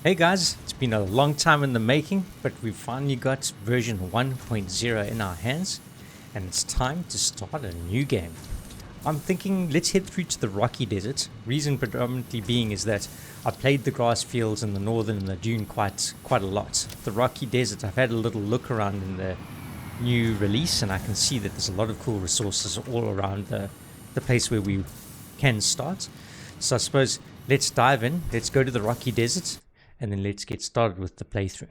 Hey guys, it's been a long time in the making, but we've finally got version 1.0 in our hands, and it's time to start a new game. I'm thinking let's head through to the Rocky Desert. Reason predominantly being is that I played the grass fields in the northern and the dune quite a lot. The Rocky Desert, I've had a little look around in the new release, and I can see that there's a lot of cool resources all around the place where we can start. So I suppose let's dive in, let's go to the Rocky Desert, and then let's get started with the playthrough.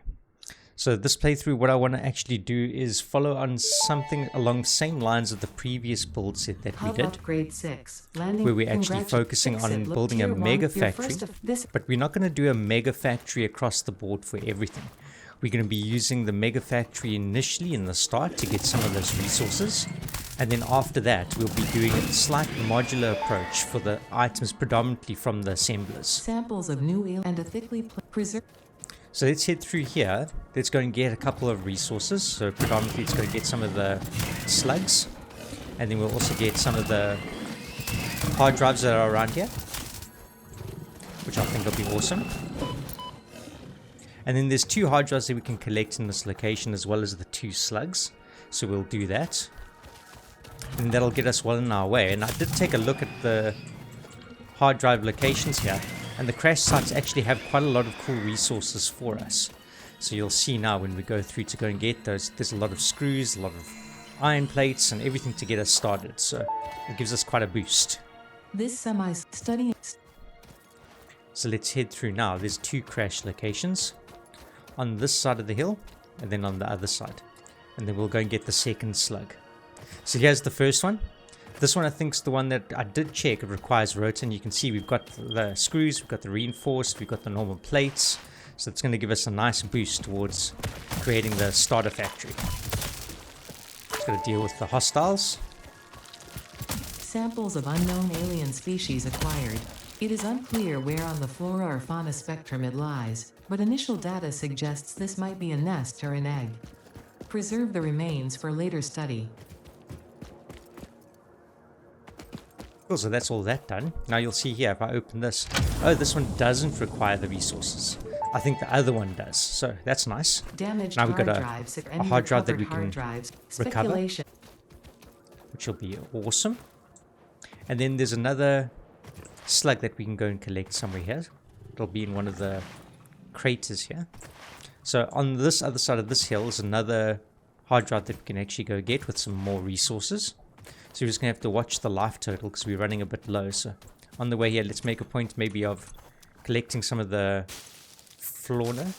So this playthrough, what I want to actually do is follow on something along the same lines of the previous build set that we did, where we're actually focusing on building a mega factory, but we're not going to do a mega factory across the board for everything. We're going to be using the mega factory initially in the start to get some of those resources, and then after that we'll be doing a slight modular approach for the items predominantly from the assemblers. Samples of new eel and a thickly preserved. So let's head through here. Let's go and get a couple of resources. So predominantly it's going to get some of the slugs, and then we'll also get some of the hard drives that are around here, which I think will be awesome. And then there's 2 hard drives that we can collect in this location, as well as the 2 slugs. So we'll do that, and that'll get us well in our way. And I did take a look at the hard drive locations here, and the crash sites actually have quite a lot of cool resources for us. So you'll see now when we go through to go and get those, there's a lot of screws, a lot of iron plates, and everything to get us started. So it gives us quite a boost. This semi-study. So let's head through now. There's 2 crash locations on this side of the hill, and then on the other side, and then we'll go and get the second slug. So here's the first one. This one I think is the one that I did check. It requires rotor, and you can see we've got the screws, we've got the reinforced, we've got the normal plates, so it's going to give us a nice boost towards creating the starter factory. It's going to deal with the hostiles. Samples of unknown alien species acquired. It is unclear where on the flora or fauna spectrum it lies, but initial data suggests this might be a nest or an egg. Preserve the remains for later study. Cool, so that's all that done. Now you'll see here, if I open this, oh, this one doesn't require the resources. I think the other one does, so that's nice. Damaged now we've got a hard drive that we can recover, which will be awesome. And then there's another slug that we can go and collect somewhere here. It'll be in one of the craters here. So on this other side of this hill is another hard drive that we can actually go get with some more resources. So we're just going to have to watch the life total because we're running a bit low. So on the way here, let's make a point maybe of collecting some of the fauna, and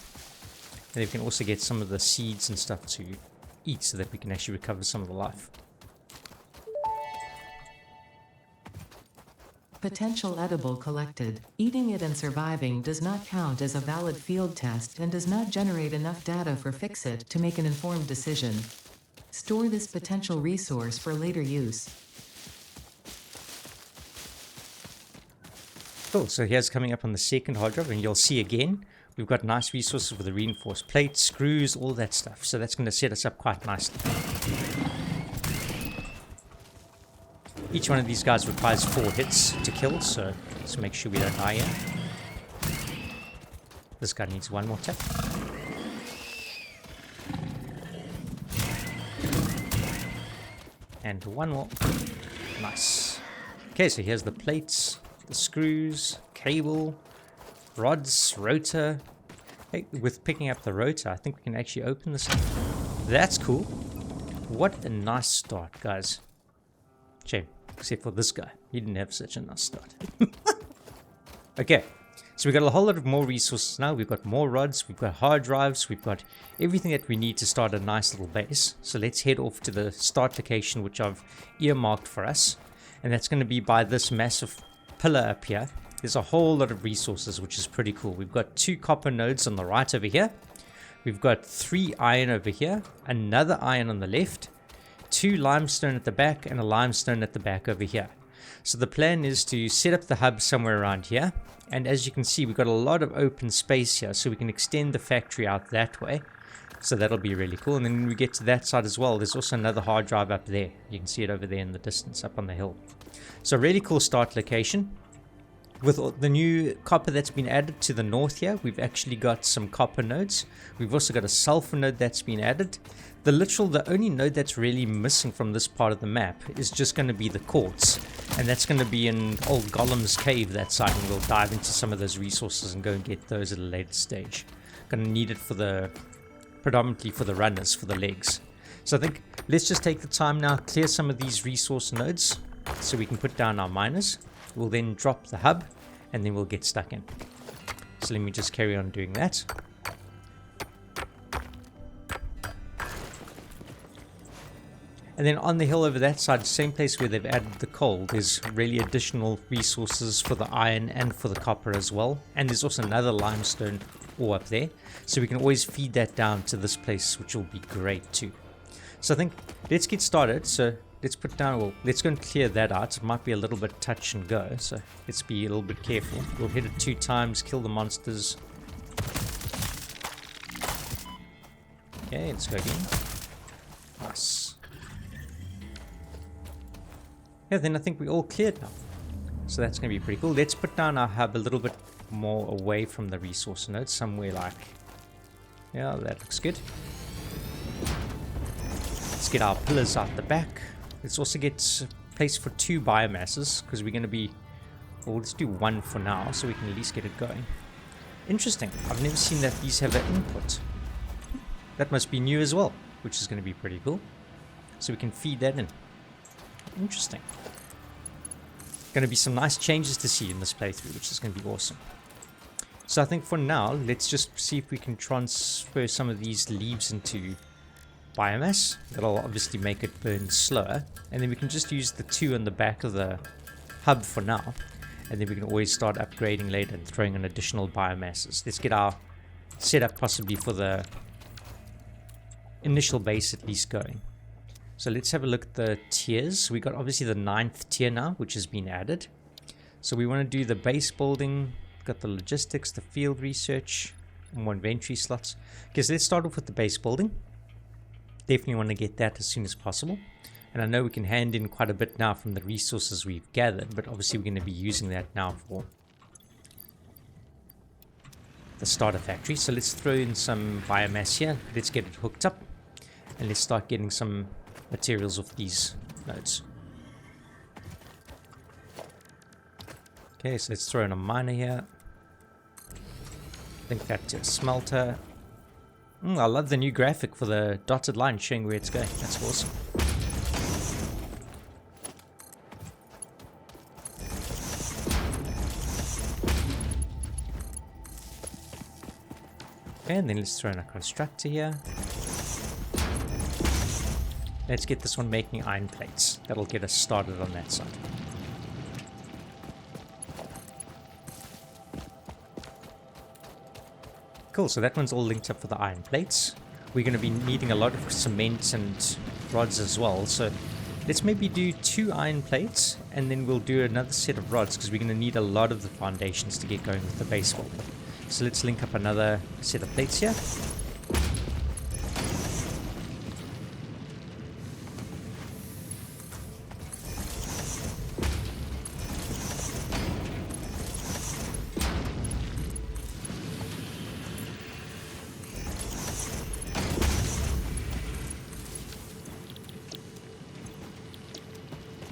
we can also get some of the seeds and stuff to eat so that we can actually recover some of the life. Potential edible collected. Eating it and surviving does not count as a valid field test and does not generate enough data for Fixit to make an informed decision. Store this potential resource for later use. Cool, so here's coming up on the second hard drive, and you'll see again, we've got nice resources with the reinforced plates, screws, all that stuff. So that's going to set us up quite nicely. Each one of these guys requires 4 hits to kill, so let's make sure we don't die here. This guy needs 1 more tap. And 1 more. Nice. Okay, so here's the plates, the screws, cable, rods, rotor. Hey, with picking up the rotor, I think we can actually open this. That's cool. What a nice start, guys. Shame. Except for this guy. He didn't have such a nice start. Okay. So we've got a whole lot of more resources now. We've got more rods. We've got hard drives. We've got everything that we need to start a nice little base. So let's head off to the start location, which I've earmarked for us. And that's going to be by this massive pillar up here. There's a whole lot of resources, which is pretty cool. We've got 2 copper nodes on the right over here. We've got 3 iron over here. Another iron on the left. 2 limestone at the back and a limestone at the back over here. So the plan is to set up the hub somewhere around here, and as you can see we've got a lot of open space here, so we can extend the factory out that way. So that'll be really cool. And then when we get to that side as well, there's also another hard drive up there. You can see it over there in the distance up on the hill. So really cool start location. with the new copper that's been added to the north here, we've actually got some copper nodes. We've also got a sulfur node that's been added. The only node that's really missing from this part of the map is just going to be the quartz. And that's going to be in old Golem's cave that side, and we'll dive into some of those resources and go and get those at a later stage. Going to need it for predominantly for the runners, for the legs. So I think let's just take the time now, clear some of these resource nodes so we can put down our miners. We'll then drop the hub and then we'll get stuck in. So let me just carry on doing that. And then on the hill over that side, same place where they've added the coal, there's really additional resources for the iron and for the copper as well. And there's also another limestone ore up there. So we can always feed that down to this place, which will be great too. So I think let's get started. So let's put down, well, let's go and clear that out. It might be a little bit touch and go. So let's be a little bit careful. We'll hit it 2 times, kill the monsters. Okay, let's go again. Nice. Yeah, then I think we're all cleared now. So that's going to be pretty cool. Let's put down our hub a little bit more away from the resource node. Somewhere like... yeah, that looks good. Let's get our pillars out the back. Let's also get place for 2 biomasses. Because we're going to be... well, let's do 1 for now. So we can at least get it going. Interesting. I've never seen that these have an input. That must be new as well. Which is going to be pretty cool. So we can feed that in. Interesting. Going to be some nice changes to see in this playthrough, which is going to be awesome. So I think for now, let's just see if we can transfer some of these leaves into biomass. That'll obviously make it burn slower. And then we can just use the 2 on the back of the hub for now. And then we can always start upgrading later and throwing in additional biomasses. Let's get our setup possibly for the initial base at least going. So let's have a look at the tiers. We got obviously the 9th tier now, which has been added. So we want to do the base building, got the logistics, the field research, and 1 inventory slots. Okay, so let's start off with the base building. Definitely want to get that as soon as possible. And I know we can hand in quite a bit now from the resources we've gathered, but obviously we're going to be using that now for the starter factory. So let's throw in some biomass here. Let's get it hooked up. And let's start getting some materials of these nodes. Okay, so let's throw in a miner here. Link that to a smelter. I love the new graphic for the dotted line showing where it's going. That's awesome. Okay, and then let's throw in a constructor here. Let's get this one making iron plates. That'll get us started on that side. Cool, so that one's all linked up for the iron plates. We're going to be needing a lot of cement and rods as well. So let's maybe do 2 iron plates and then we'll do another set of rods because we're going to need a lot of the foundations to get going with the base building. So let's link up another set of plates here.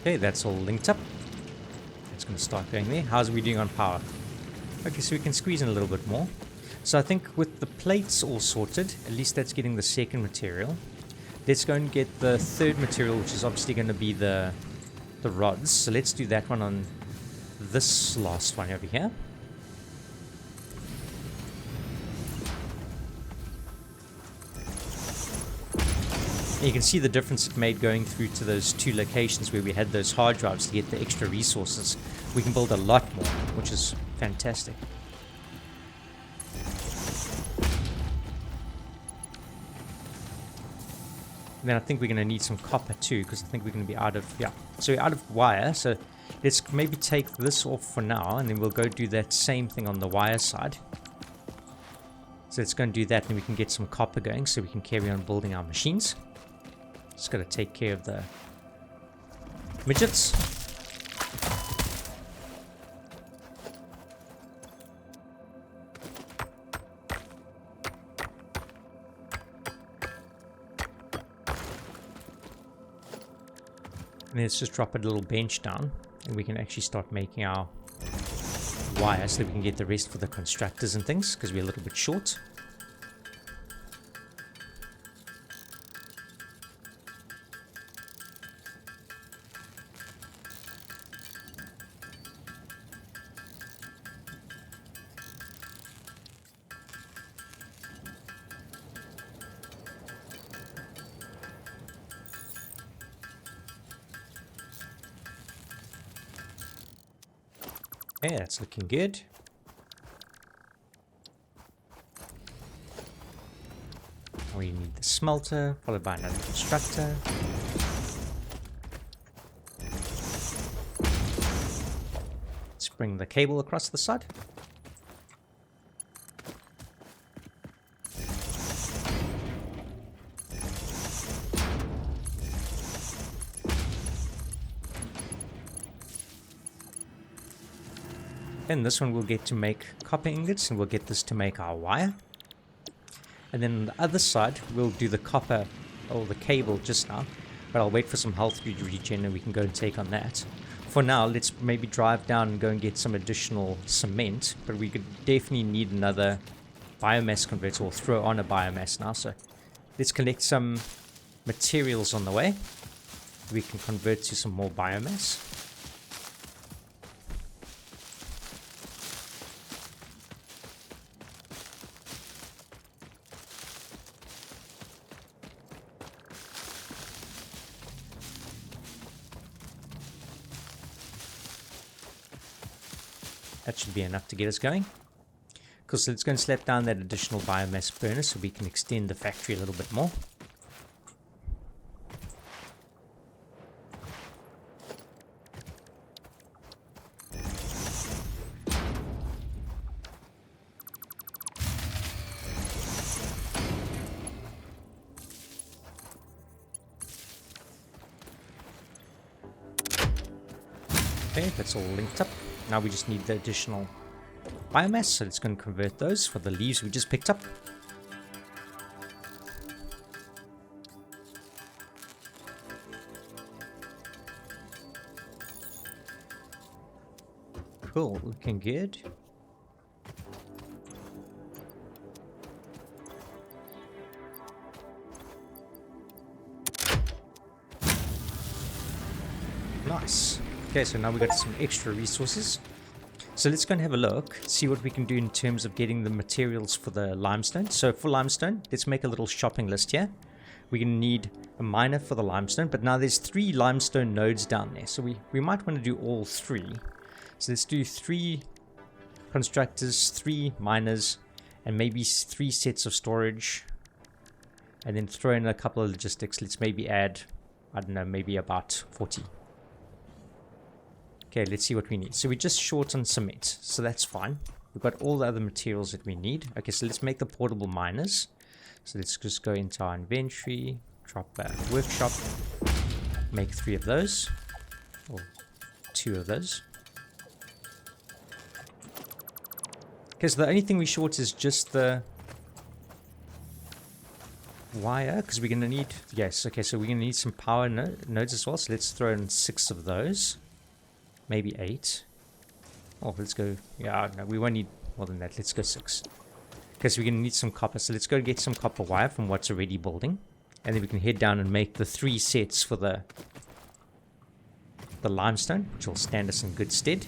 Okay, that's all linked up. It's going to start going there. How's we doing on power? Okay, so we can squeeze in a little bit more. So I think with the plates all sorted, at least that's getting the 2nd material. Let's go and get the 3rd material, which is obviously going to be the rods. So let's do that one on this last one over here. And you can see the difference it made going through to those 2 locations where we had those hard drives to get the extra resources. We can build a lot more, which is fantastic. And then I think we're going to need some copper too, because I think we're going to be out of, so we're out of wire. So let's maybe take this off for now, and then we'll go do that same thing on the wire side. So let's go and do that, and we can get some copper going so we can carry on building our machines. Just got to take care of the midgets. And let's just drop a little bench down, and we can actually start making our wire so that we can get the rest for the constructors and things, because we're a little bit short. Okay, that's looking good. We need the smelter, followed by another constructor. Let's bring the cable across the side. And this one we'll get to make copper ingots, and we'll get this to make our wire. And then on the other side, we'll do the copper, or the cable just now. But I'll wait for some health regen and we can go and take on that. For now, let's maybe drive down and go and get some additional cement. But we could definitely need another biomass converter, or throw on a biomass now. So let's collect some materials on the way. We can convert to some more biomass. That should be enough to get us going. Because let's go and slap down that additional biomass burner so we can extend the factory a little bit more. Okay, that's all linked up. Now we just need the additional biomass, so let's go and convert those for the leaves we just picked up. Cool, looking good. Nice. Okay, so now we got some extra resources. So let's go and have a look, see what we can do in terms of getting the materials for the limestone. So for limestone, let's make a little shopping list here. We're going to need a miner for the limestone, but now there's 3 limestone nodes down there. So we might want to do all 3. So let's do 3 constructors, 3 miners, and maybe 3 sets of storage. And then throw in a couple of logistics. Let's maybe add, I don't know, maybe about 40. Okay, let's see what we need. So we're just short on cement, so that's fine. We've got all the other materials that we need. Okay, so let's make the portable miners. So let's just go into our inventory, drop a workshop, make 3 of those, or 2 of those. Okay, so the only thing we short is just the wire, because we're going to need, yes, okay, so we're going to need some power nodes as well. So let's throw in 6 of those. Maybe 8. Oh, let's go. Yeah, no, we won't need more than that. Let's go 6. Because we're going to need some copper. So let's go get some copper wire from what's already building. And then we can head down and make the 3 sets for the limestone, which will stand us in good stead.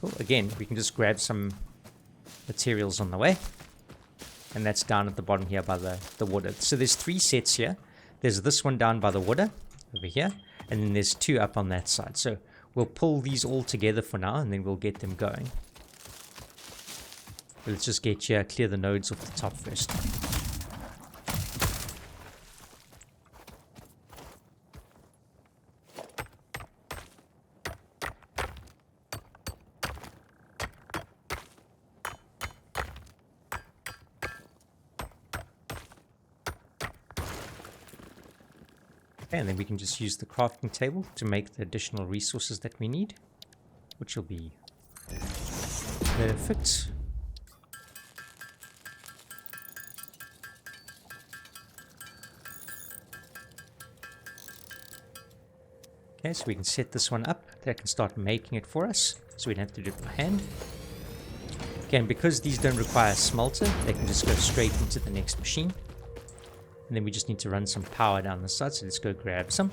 Cool. Again, we can just grab some materials on the way. And that's down at the bottom here by the water. So there's 3 sets here. There's this one down by the water over here. And then there's 2 up on that side. So we'll pull these all together for now, and then we'll get them going. But let's just get here, clear the nodes off the top first. And then we can just use the crafting table to make the additional resources that we need, which will be perfect. Okay, so we can set this one up. That can start making it for us, so we don't have to do it by hand. Okay, and because these don't require a smelter, they can just go straight into the next machine. And then we just need to run some power down the side, so let's go grab some.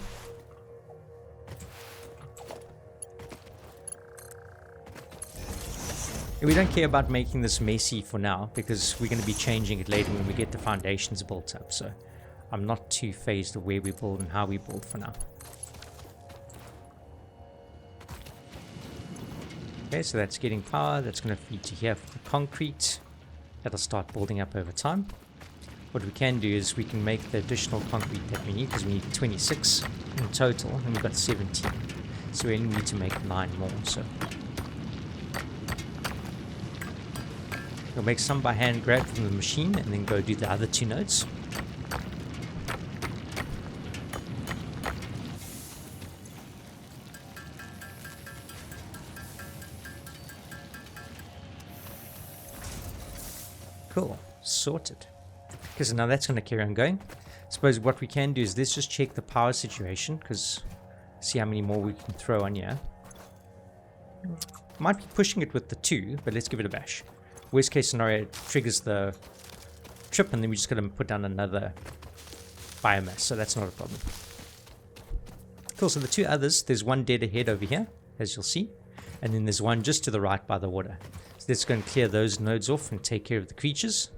And we don't care about making this messy for now, because we're going to be changing it later when we get the foundations built up, so I'm not too phased of where we build and how we build for now. Okay, so that's getting power. That's going to feed to here for the concrete. That'll start building up over time. What we can do is we can make the additional concrete that we need, because we need 26 in total, and we've got 17. So we only need to make 9 more. So we'll make some by hand grab from the machine, and then go do the other 2 nodes. Cool, sorted. Okay, so now that's going to carry on going. I suppose what we can do is let's just check the power situation, because see how many more we can throw on here. Might be pushing it with the 2, but let's give it a bash. Worst case scenario, it triggers the trip, and then we just got to put down another biomass, so that's not a problem. Cool, so the 2 others, there's one dead ahead over here, as you'll see, and then there's one just to the right by the water. So let's go and clear those nodes off and take care of the creatures.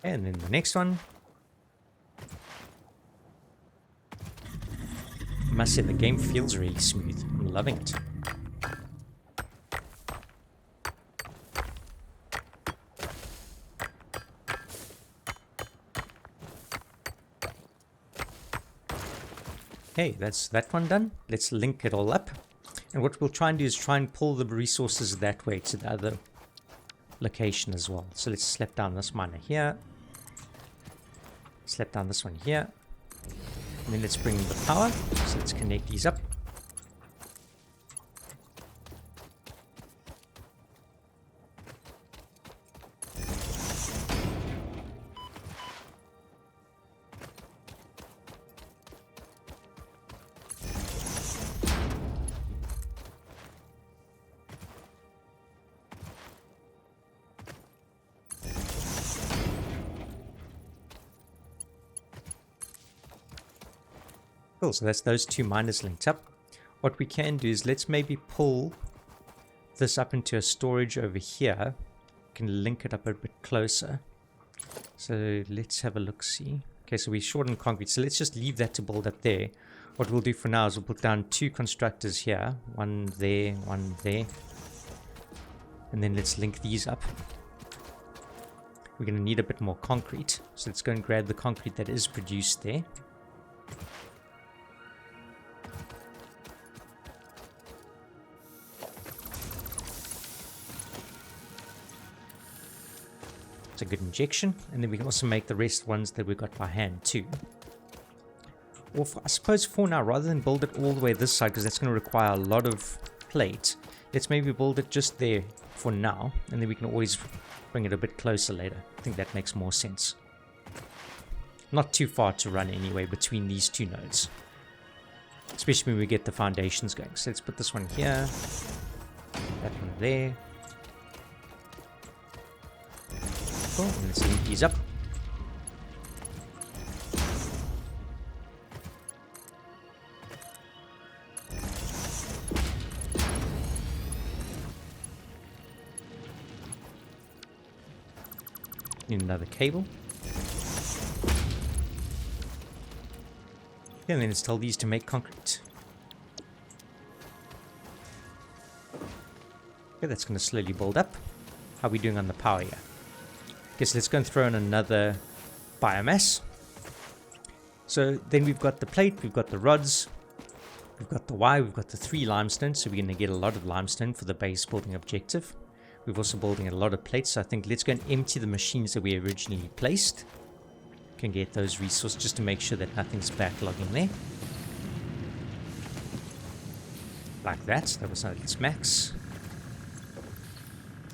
And then the next one. I must say the game feels really smooth. I'm loving it. Okay, that's that one done. Let's link it all up. And what we'll try and do is try and pull the resources that way to the other location as well. So let's slap down this miner here. Slap down this one here. And then let's bring the power. So let's connect these up. Cool, so that's those 2 miners linked up. What we can do is let's maybe pull this up into a storage over here. We can link it up a bit closer. So let's have a look, see. Okay, so we're short on concrete, so let's just leave that to build up there. What we'll do for now is we'll put down 2 constructors here. One there, one there. And then let's link these up. We're going to need a bit more concrete. So let's go and grab the concrete that is produced there. A good injection, and then we can also make the rest ones that we got by hand too. Or I suppose for now, rather than build it all the way this side, because that's going to require a lot of plate, let's maybe build it just there for now, and then we can always bring it a bit closer later. I think that makes more sense. Not too far to run anyway between these 2 nodes, especially when we get the foundations going. So let's put this one here, that one there. Cool. And let's link these up. Need another cable. And then let's tell these to make concrete. Okay, that's going to slowly build up. How are we doing on the power here? Okay, so let's go and throw in another biomass. So then we've got the plate, we've got the rods, we've got the wire, we've got the 3 limestone, so we're going to get a lot of limestone for the base building objective. We're also building a lot of plates, so I think let's go and empty the machines that we originally placed. can get those resources just to make sure that nothing's backlogging there. Like that. That was its max.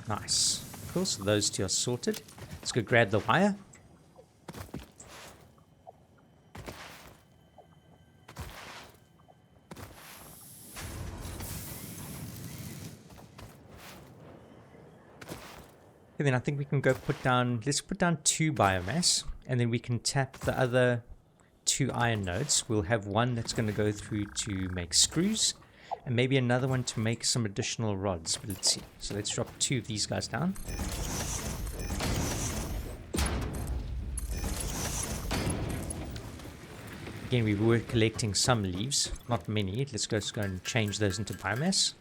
Nice. Cool, so those two are sorted. Let's go grab the wire. And then I think we can go put down, let's put down 2 biomass, and then we can tap the other 2 iron nodes. We'll have one that's going to go through to make screws, and maybe another one to make some additional rods. But let's see. So let's drop 2 of these guys down. Again, we were collecting some leaves, not many. Let's go and change those into biomass.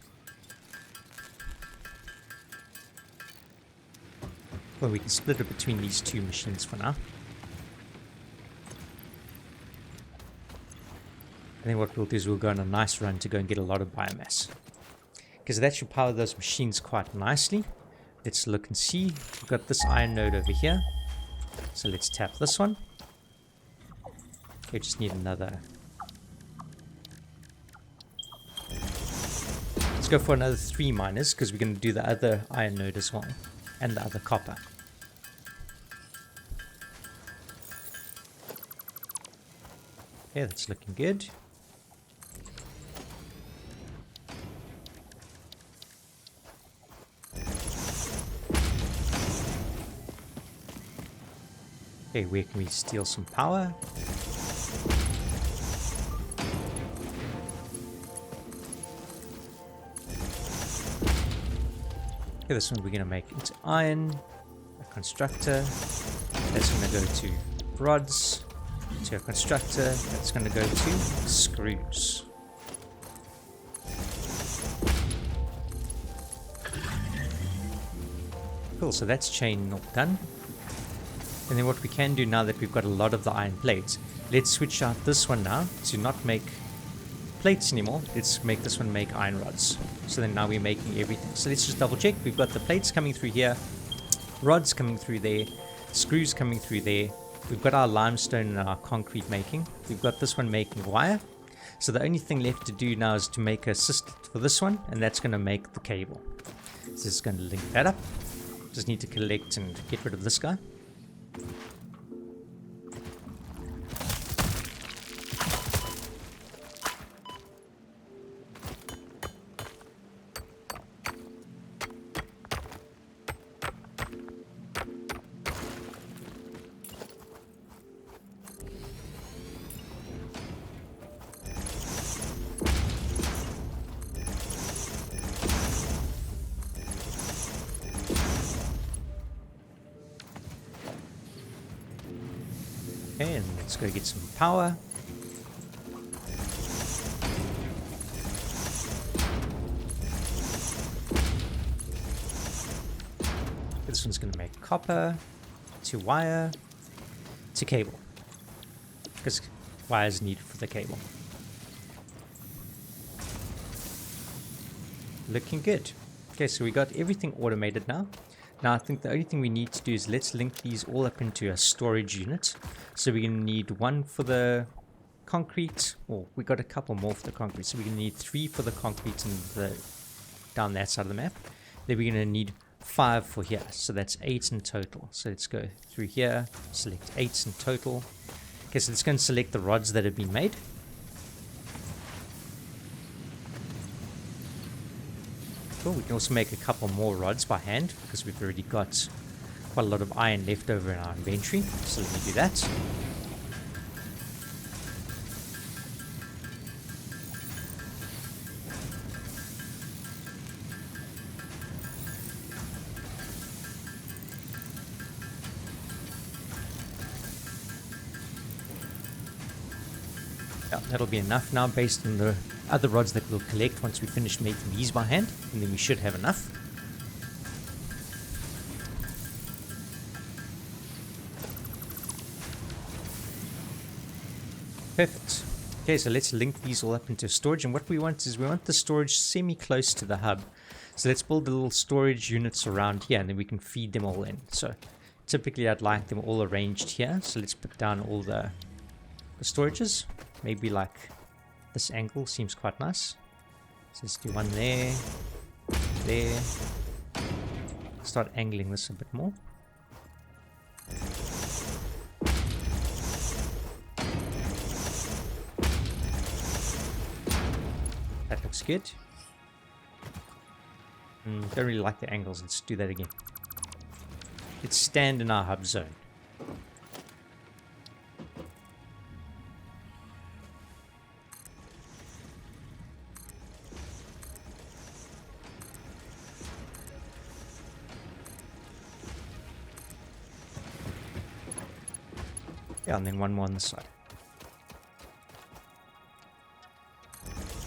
Well, we can split it between these 2 machines for now. And then what we'll do is we'll go on a nice run to go and get a lot of biomass. Because that should power those machines quite nicely. Let's look and see. We've got this iron node over here. So let's tap this one. We just need another. Let's go for another 3 miners because we're going to do the other iron node as well. And the other copper. Okay, that's looking good. Okay, where can we steal some power? Okay, this one we're going to make into iron, a constructor, that's going to go to rods, to a constructor, that's going to go to screws. Cool, so that's chain not done. And then what we can do now that we've got a lot of the iron plates, let's switch out this one now to not make plates anymore. Let's make this one make iron rods. So then now we're making everything. So let's just double check. We've got the plates coming through here, rods coming through there, screws coming through there. We've got our limestone and our concrete making. We've got this one making wire. So the only thing left to do now is to make a system for this one, and that's going to make the cable. So this is going to link that up. Just need to collect and get rid of this guy. Okay, and let's go get some power. This one's going to make copper to wire to cable, because wire is needed for the cable. Looking good. Okay, so we got everything automated now. Now I think the only thing we need to do is let's link these all up into a storage unit. So we're going to need 1 for the concrete, or we got a couple more for the concrete. So we're going to need 3 for the concrete and down that side of the map. Then we're going to need 5 for here. So that's 8 in total. So let's go through here, select 8 in total. Okay, so let's go and select the rods that have been made. Cool, we can also make a couple more rods by hand because we've already got quite a lot of iron left over in our inventory. So let me do that. Yeah, that'll be enough now based on the other rods that we'll collect once we finish making these by hand, and then we should have enough. Perfect. Okay, so let's link these all up into storage, and what we want is we want the storage semi-close to the hub. So let's build the little storage units around here, and then we can feed them all in. So Typically I'd like them all arranged here, so let's put down all the storages. Maybe like this angle seems quite nice. So let's do one there, there. Start angling this a bit more. That looks good. Don't really like the angles. Let's do that again. Let's stand in our hub zone. Yeah, and then one more on this side.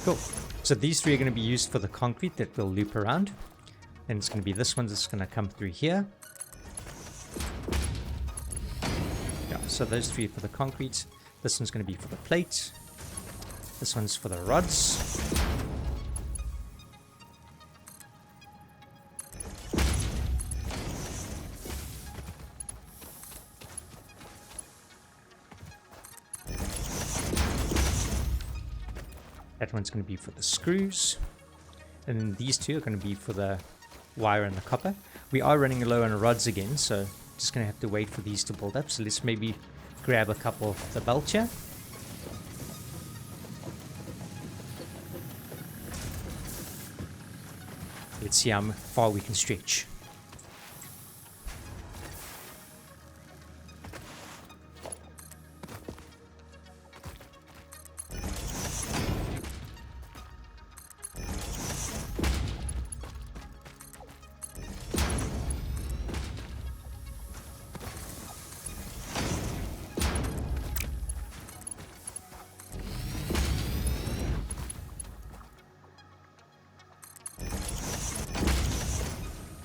Cool. So these three are going to be used for the concrete that will loop around. And it's going to be this one that's going to come through here. Yeah, so those three for the concrete. This one's going to be for the plate. This one's for the rods. That one's going to be for the screws. And then these two are going to be for the wire and the copper. We are running low on rods again, so just going to have to wait for these to build up. So let's maybe grab a couple of the belt here. Let's see how far we can stretch.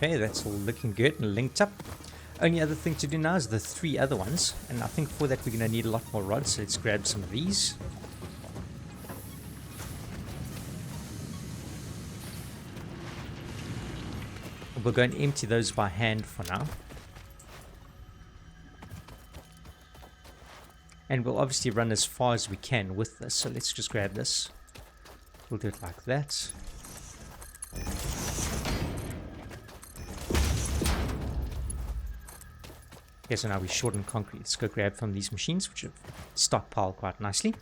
Okay, that's all looking good and linked up. Only other thing to do now is the three other ones, and I think for that we're going to need a lot more rods, so let's grab some of these. We'll go and empty those by hand for now. And we'll obviously run as far as we can with this, so let's just grab this. We'll do it like that. Okay, so now we shorten concrete. Let's go grab from these machines, which have stockpiled quite nicely.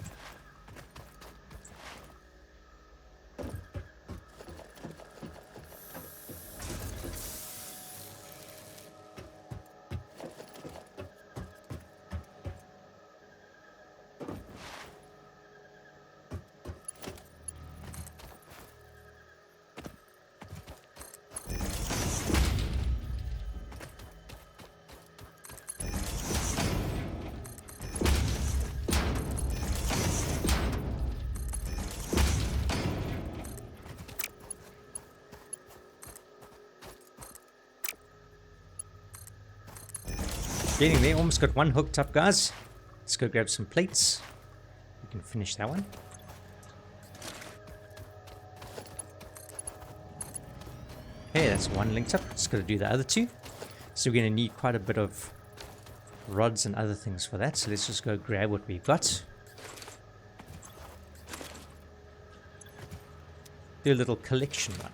Getting there, almost got one hooked up, guys. Let's go grab some plates. We can finish that one. Okay, that's one linked up. Just got to do the other two. So we're going to need quite a bit of rods and other things for that. So let's just go grab what we've got. Do a little collection run.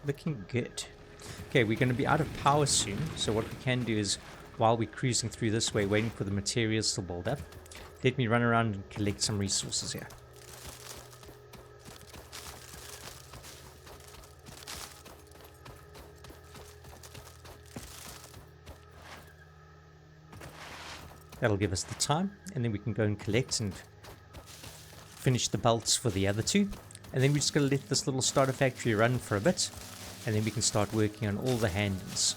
Looking good. Okay, we're going to be out of power soon, so what we can do is, while we're cruising through this way, waiting for the materials to build up, let me run around and collect some resources here. That'll give us the time, and then we can go and collect and finish the belts for the other two. And then we're just going to let this little starter factory run for a bit. And then we can start working on all the handles.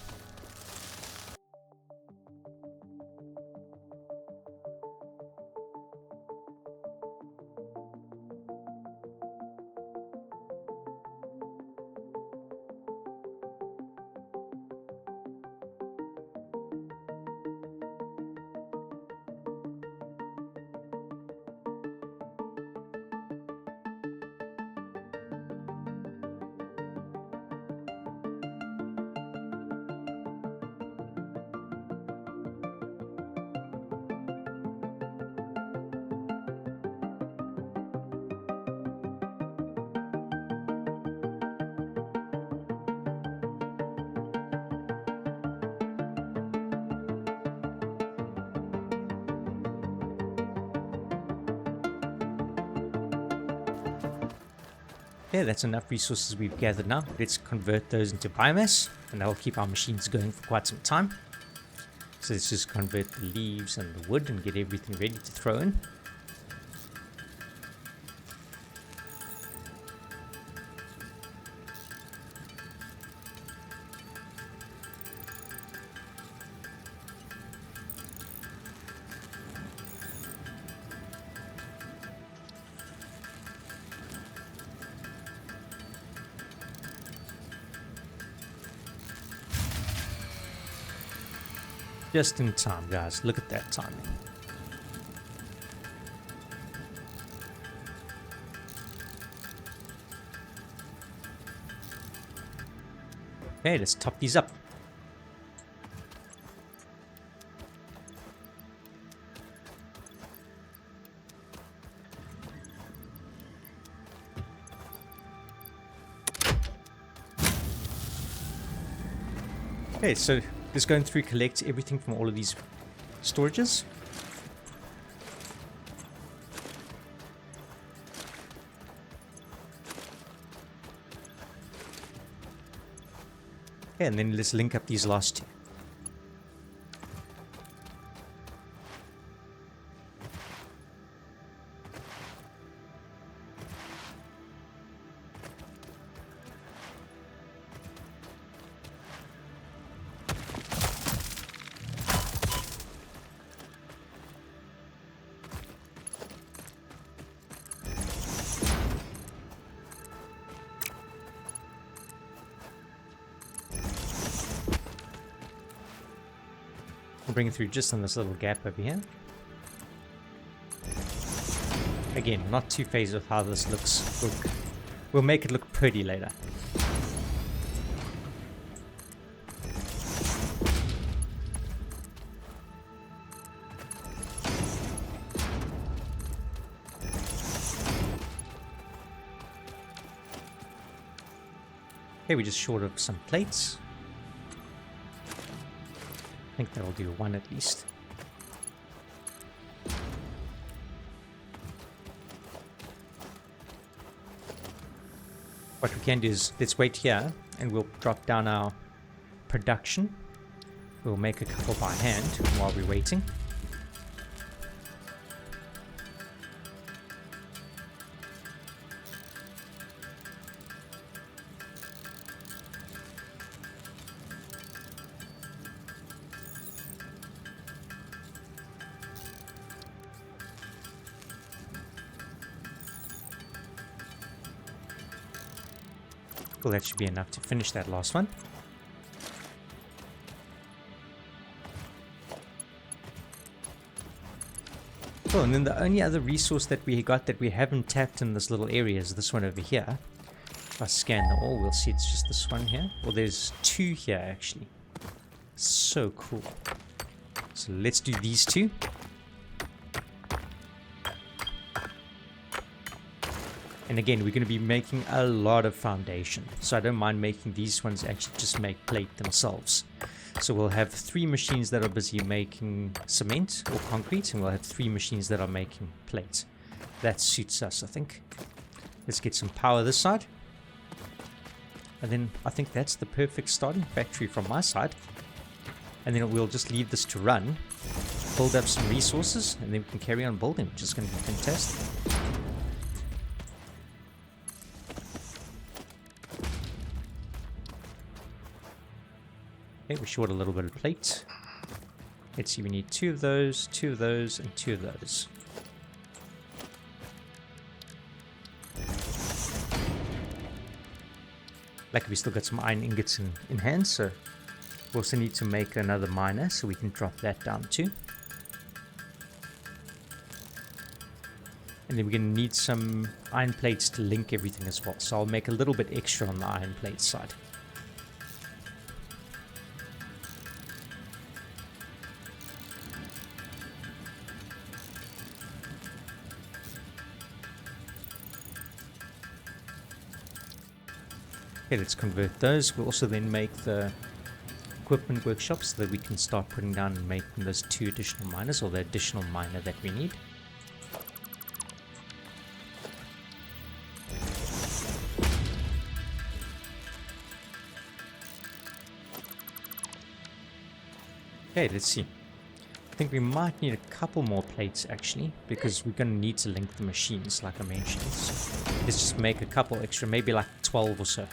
Okay, that's enough resources we've gathered now. Let's convert those into biomass, and that will keep our machines going for quite some time. So let's just convert the leaves and the wood and get everything ready to throw in. Just in time, guys. Look at that timing. Okay, let's top these up. Okay, so just going through, collect everything from all of these storages. Okay, and then let's link up these last two. I'll bring it through just in this little gap over here. Again, not too phased with how this looks. We'll make it look pretty later. Okay, we're just short of some plates. I think that'll do one at least. What we can do is let's wait here and we'll drop down our production. We'll make a couple by hand while we're waiting. Well, that should be enough to finish that last one. Cool, and then the only other resource that we got that we haven't tapped in this little area is this one over here. If I scan them all, we'll see it's just this one here. Well, there's two here actually. So cool. So let's do these two. And again, we're going to be making a lot of foundation. So I don't mind making these ones actually just make plate themselves. So we'll have 3 machines that are busy making cement or concrete, and we'll have 3 machines that are making plate. That suits us, I think. Let's get some power this side. And then I think that's the perfect starting factory from my side. And then we'll just leave this to run, build up some resources, and then we can carry on building, which is going to be fantastic. Okay, we're short a little bit of plate. Let's see, we need 2 of those, 2 of those, and 2 of those. Like we still got some iron ingots in hand, so we also need to make another miner, so we can drop that down too. And then we're going to need some iron plates to link everything as well, so I'll make a little bit extra on the iron plate side. Okay, let's convert those. We'll also then make the equipment workshop so that we can start putting down and making those 2 additional miners, or the additional miner that we need. Okay, let's see. I think we might need a couple more plates actually, because we're going to need to link the machines like I mentioned. So let's just make a couple extra, maybe like 12 or so.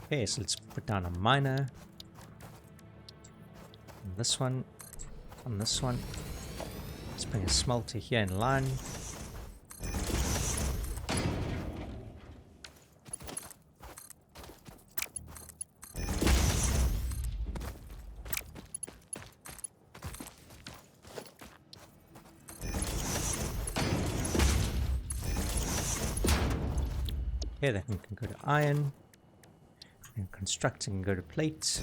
Okay, so let's put down a miner. On this one. On this one. Let's bring a smelter here in line. Okay, that one can go to iron. And constructing and go to plate.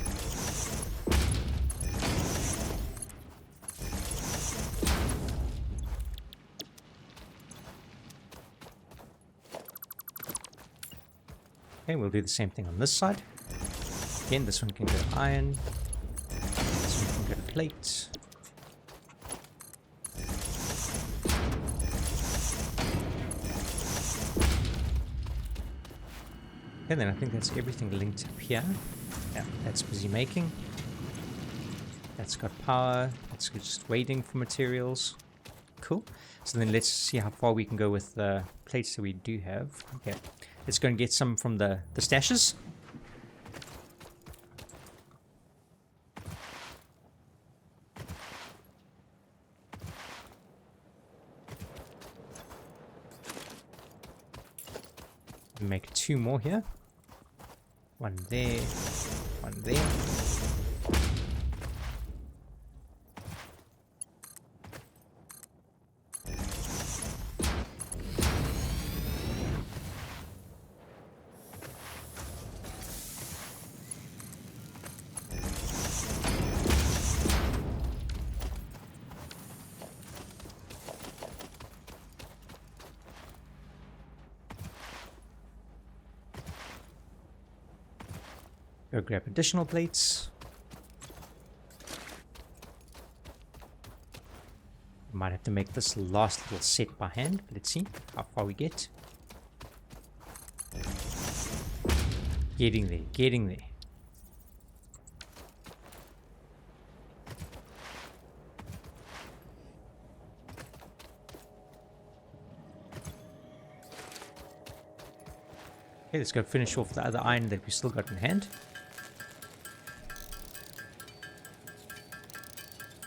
Okay, we'll do the same thing on this side. Again, this one can go to iron. This one can go to plate. Okay, then I think that's everything linked up here. Yeah, that's busy making. That's got power. That's just waiting for materials. Cool. So then let's see how far we can go with the plates that we do have. Okay, let's go and get some from the stashes. Make 2 more here. 1 there, 1 there. Go grab additional plates. Might have to make this last little set by hand. Let's see how far we get. Getting there, getting there. Okay, let's go finish off the other iron that we still got in hand.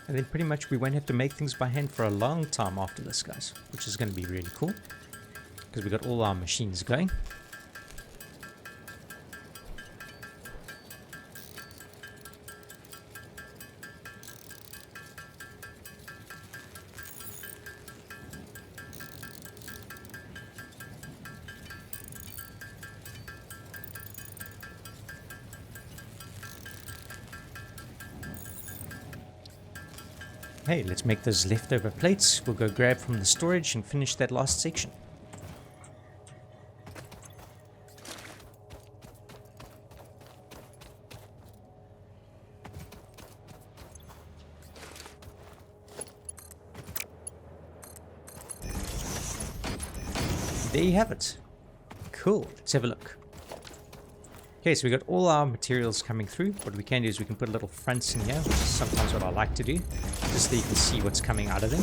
And then pretty much we won't have to make things by hand for a long time after this, guys. Which is going to be really cool. Because we got all our machines going. Hey, let's make those leftover plates. We'll go grab from the storage and finish that last section. There you have it. Cool, let's have a look. Okay, so we got all our materials coming through. What we can do is we can put little fronts in here, which is sometimes what I like to do, just so you can see what's coming out of them.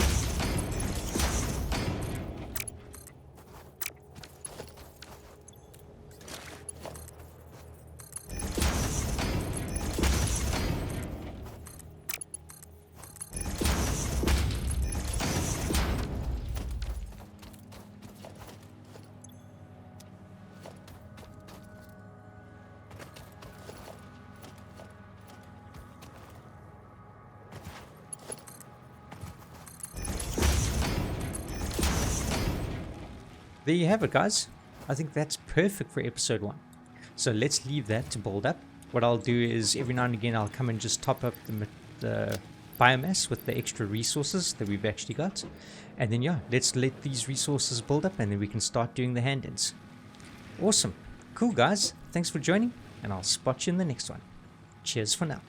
There you have it, guys. I think that's perfect for episode 1. So let's leave that to build up. What I'll do is every now and again I'll come and just top up the biomass with the extra resources that we've actually got. And then yeah, let's let these resources build up and then we can start doing the hand-ins. Awesome. Cool, guys. Thanks for joining, and I'll spot you in the next one. Cheers for now.